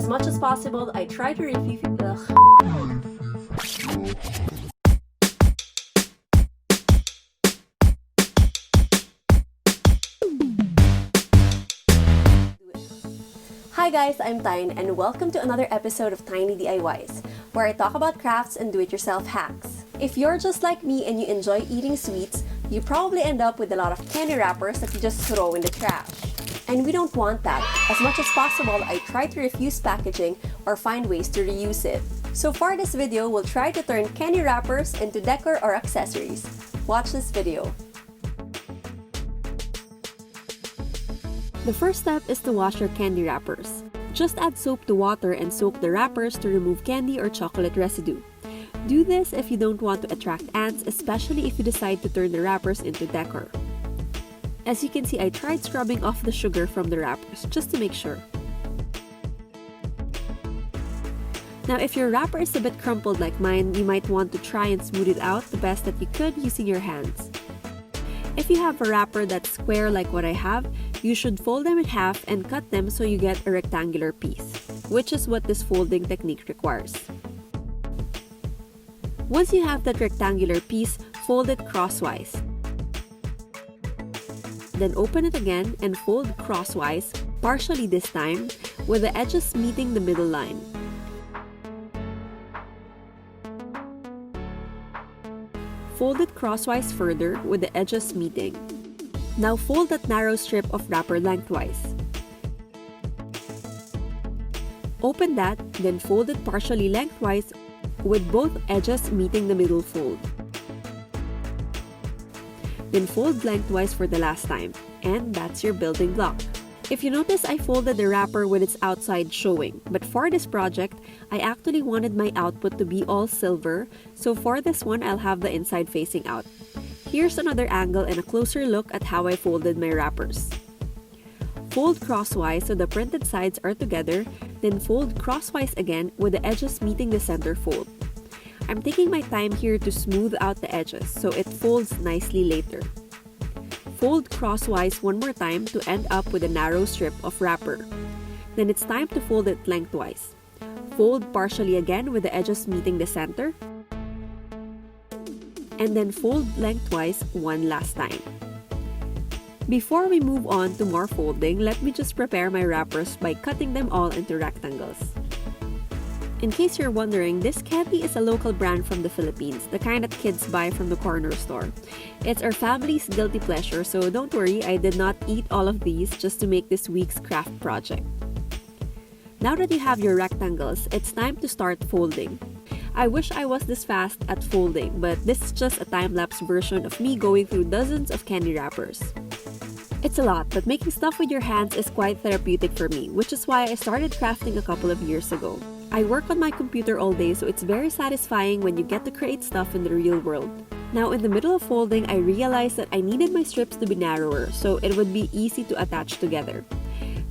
As much as possible, I try to refuse. Hi guys, I'm Tyne and welcome to another episode of Tiny DIYs, where I talk about crafts and do-it-yourself hacks. If you're just like me and you enjoy eating sweets, you probably end up with a lot of candy wrappers that you just throw in the trash. And we don't want that. As much as possible, I try to refuse packaging or find ways to reuse it. So for this video, we'll try to turn candy wrappers into decor or accessories. Watch this video. The first step is to wash your candy wrappers. Just add soap to water and soak the wrappers to remove candy or chocolate residue. Do this if you don't want to attract ants, especially if you decide to turn the wrappers into decor. As you can see, I tried scrubbing off the sugar from the wrappers just to make sure. Now, if your wrapper is a bit crumpled like mine, you might want to try and smooth it out the best that you could using your hands. If you have a wrapper that's square like what I have, you should fold them in half and cut them so you get a rectangular piece, which is what this folding technique requires. Once you have that rectangular piece, fold it crosswise. Then open it again and fold crosswise, partially this time, with the edges meeting the middle line. Fold it crosswise further with the edges meeting. Now fold that narrow strip of wrapper lengthwise. Open that, then fold it partially lengthwise with both edges meeting the middle fold. Then fold lengthwise for the last time, and that's your building block. If you notice, I folded the wrapper with its outside showing, but for this project, I actually wanted my output to be all silver, so for this one, I'll have the inside facing out. Here's another angle and a closer look at how I folded my wrappers. Fold crosswise so the printed sides are together, then fold crosswise again with the edges meeting the center fold. I'm taking my time here to smooth out the edges so it folds nicely later. Fold crosswise one more time to end up with a narrow strip of wrapper. Then it's time to fold it lengthwise. Fold partially again with the edges meeting the center, and then fold lengthwise one last time. Before we move on to more folding, let me just prepare my wrappers by cutting them all into rectangles. In case you're wondering, this candy is a local brand from the Philippines, the kind that kids buy from the corner store. It's our family's guilty pleasure, so don't worry, I did not eat all of these just to make this week's craft project. Now that you have your rectangles, it's time to start folding. I wish I was this fast at folding, but this is just a time-lapse version of me going through dozens of candy wrappers. It's a lot, but making stuff with your hands is quite therapeutic for me, which is why I started crafting a couple of years ago. I work on my computer all day, so it's very satisfying when you get to create stuff in the real world. Now, in the middle of folding, I realized that I needed my strips to be narrower, so it would be easy to attach together.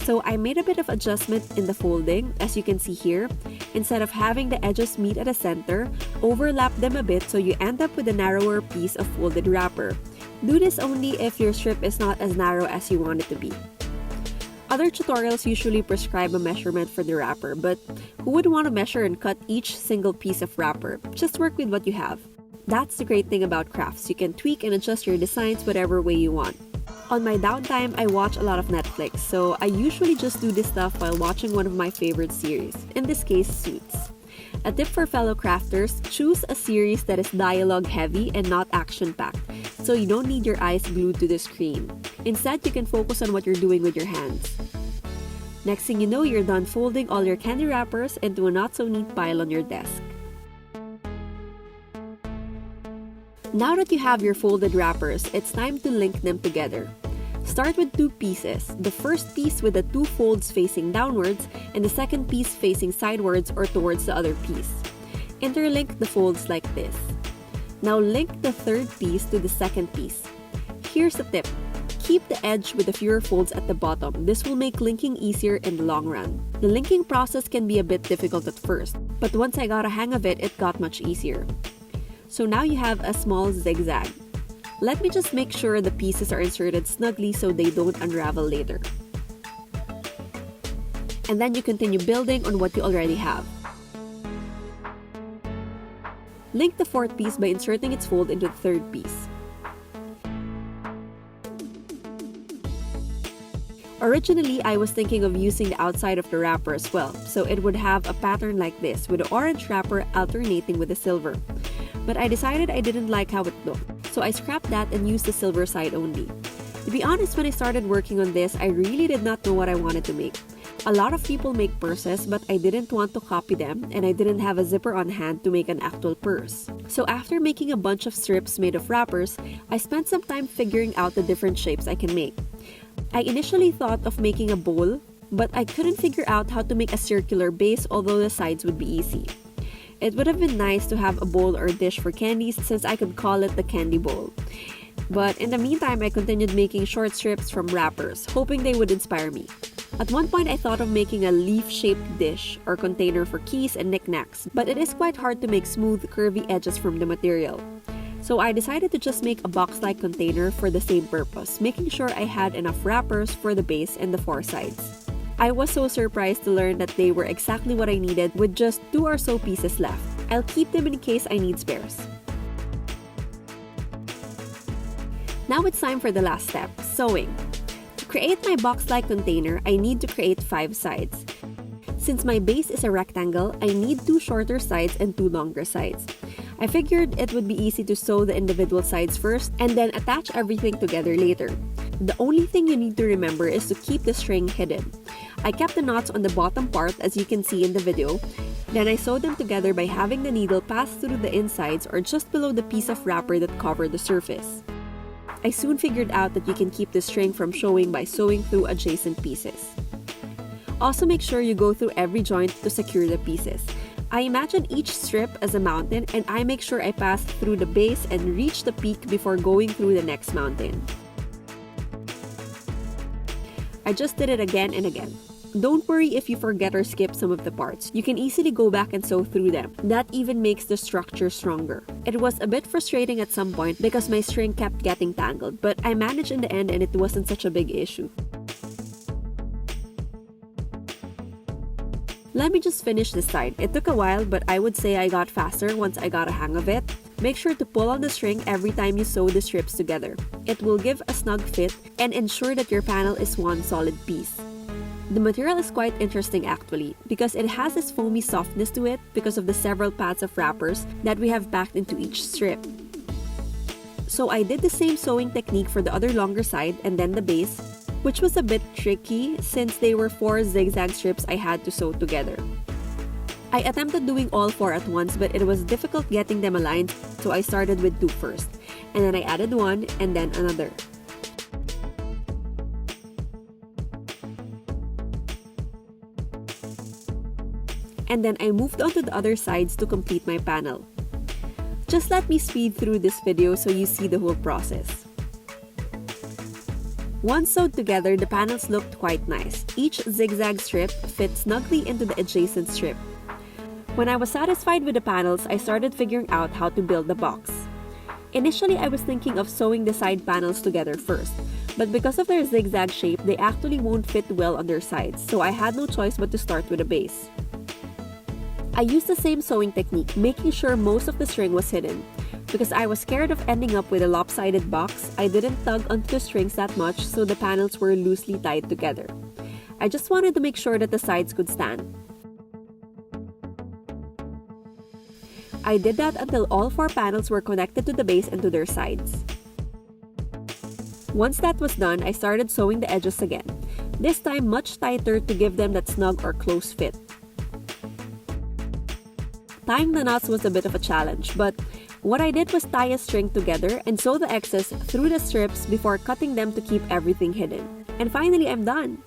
So I made a bit of adjustment in the folding, as you can see here. Instead of having the edges meet at the center, overlap them a bit so you end up with a narrower piece of folded wrapper. Do this only if your strip is not as narrow as you want it to be. Other tutorials usually prescribe a measurement for the wrapper, but who would want to measure and cut each single piece of wrapper? Just work with what you have. That's the great thing about crafts. You can tweak and adjust your designs whatever way you want. On my downtime, I watch a lot of Netflix, so I usually just do this stuff while watching one of my favorite series, in this case, Suits. A tip for fellow crafters, choose a series that is dialogue heavy and not action-packed, so you don't need your eyes glued to the screen. Instead, you can focus on what you're doing with your hands. Next thing you know, you're done folding all your candy wrappers into a not-so-neat pile on your desk. Now that you have your folded wrappers, it's time to link them together. Start with two pieces, the first piece with the two folds facing downwards and the second piece facing sidewards or towards the other piece. Interlink the folds like this. Now link the third piece to the second piece. Here's the tip. Keep the edge with the fewer folds at the bottom. This will make linking easier in the long run. The linking process can be a bit difficult at first, but once I got a hang of it, it got much easier. So now you have a small zigzag. Let me just make sure the pieces are inserted snugly so they don't unravel later. and then you continue building on what you already have. Link the fourth piece by inserting its fold into the third piece. Originally, I was thinking of using the outside of the wrapper as well, so it would have a pattern like this, with the orange wrapper alternating with the silver. But I decided I didn't like how it looked, so I scrapped that and used the silver side only. To be honest, when I started working on this, I really did not know what I wanted to make. A lot of people make purses, but I didn't want to copy them, and I didn't have a zipper on hand to make an actual purse. So after making a bunch of strips made of wrappers, I spent some time figuring out the different shapes I can make. I initially thought of making a bowl, but I couldn't figure out how to make a circular base, although the sides would be easy. It would have been nice to have a bowl or dish for candies, since I could call it the candy bowl. But in the meantime, I continued making short strips from wrappers, hoping they would inspire me. At one point, I thought of making a leaf-shaped dish or container for keys and knickknacks, but it is quite hard to make smooth, curvy edges from the material. So I decided to just make a box-like container for the same purpose, making sure I had enough wrappers for the base and the four sides. I was so surprised to learn that they were exactly what I needed with just 2 or so pieces left. I'll keep them in case I need spares. Now it's time for the last step, sewing. To create my box-like container, I need to create 5 sides. Since my base is a rectangle, I need 2 shorter sides and 2 longer sides. I figured it would be easy to sew the individual sides first and then attach everything together later. The only thing you need to remember is to keep the string hidden. I kept the knots on the bottom part, as you can see in the video. Then I sewed them together by having the needle pass through the insides or just below the piece of wrapper that covered the surface. I soon figured out that you can keep the string from showing by sewing through adjacent pieces. Also, make sure you go through every joint to secure the pieces. I imagine each strip as a mountain, and I make sure I pass through the base and reach the peak before going through the next mountain. I just did it again and again. Don't worry if you forget or skip some of the parts. You can easily go back and sew through them. That even makes the structure stronger. It was a bit frustrating at some point because my string kept getting tangled, but I managed in the end and it wasn't such a big issue. Let me just finish this side. It took a while, but I would say I got faster once I got a hang of it. Make sure to pull on the string every time you sew the strips together. It will give a snug fit and ensure that your panel is one solid piece. The material is quite interesting actually, because it has this foamy softness to it because of the several pads of wrappers that we have packed into each strip. So I did the same sewing technique for the other longer side and then the base, which was a bit tricky since they were 4 zigzag strips I had to sew together. I attempted doing all 4 at once, but it was difficult getting them aligned, so I started with 2 first, and then I added 1 and then another. And then I moved on to the other sides to complete my panel. Just let me speed through this video so you see the whole process. Once sewed together, the panels looked quite nice. Each zigzag strip fit snugly into the adjacent strip. When I was satisfied with the panels, I started figuring out how to build the box. Initially, I was thinking of sewing the side panels together first, but because of their zigzag shape, they actually won't fit well on their sides, so I had no choice but to start with a base. I used the same sewing technique, making sure most of the string was hidden. Because I was scared of ending up with a lopsided box, I didn't tug onto the strings that much, so the panels were loosely tied together. I just wanted to make sure that the sides could stand. I did that until all 4 panels were connected to the base and to their sides. Once that was done, I started sewing the edges again, this time much tighter to give them that snug or close fit. Tying the knots was a bit of a challenge, but what I did was tie a string together and sew the excess through the strips before cutting them to keep everything hidden. And finally, I'm done!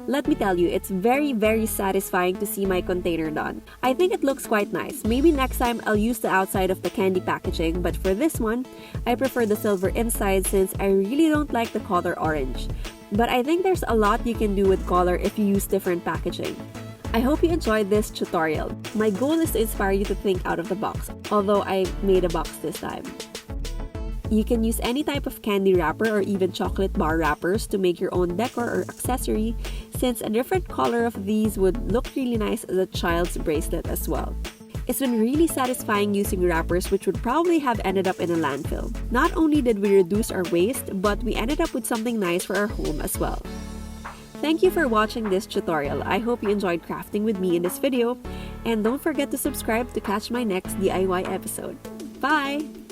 Let me tell you, it's very satisfying to see my container done. I think it looks quite nice. Maybe next time I'll use the outside of the candy packaging, but for this one, I prefer the silver inside since I really don't like the color orange. But I think there's a lot you can do with color if you use different packaging. I hope you enjoyed this tutorial. My goal is to inspire you to think out of the box, although I made a box this time. You can use any type of candy wrapper or even chocolate bar wrappers to make your own decor or accessory, since a different color of these would look really nice as a child's bracelet as well. It's been really satisfying using wrappers which would probably have ended up in a landfill. Not only did we reduce our waste, but we ended up with something nice for our home as well. Thank you for watching this tutorial. I hope you enjoyed crafting with me in this video, and don't forget to subscribe to catch my next DIY episode. Bye!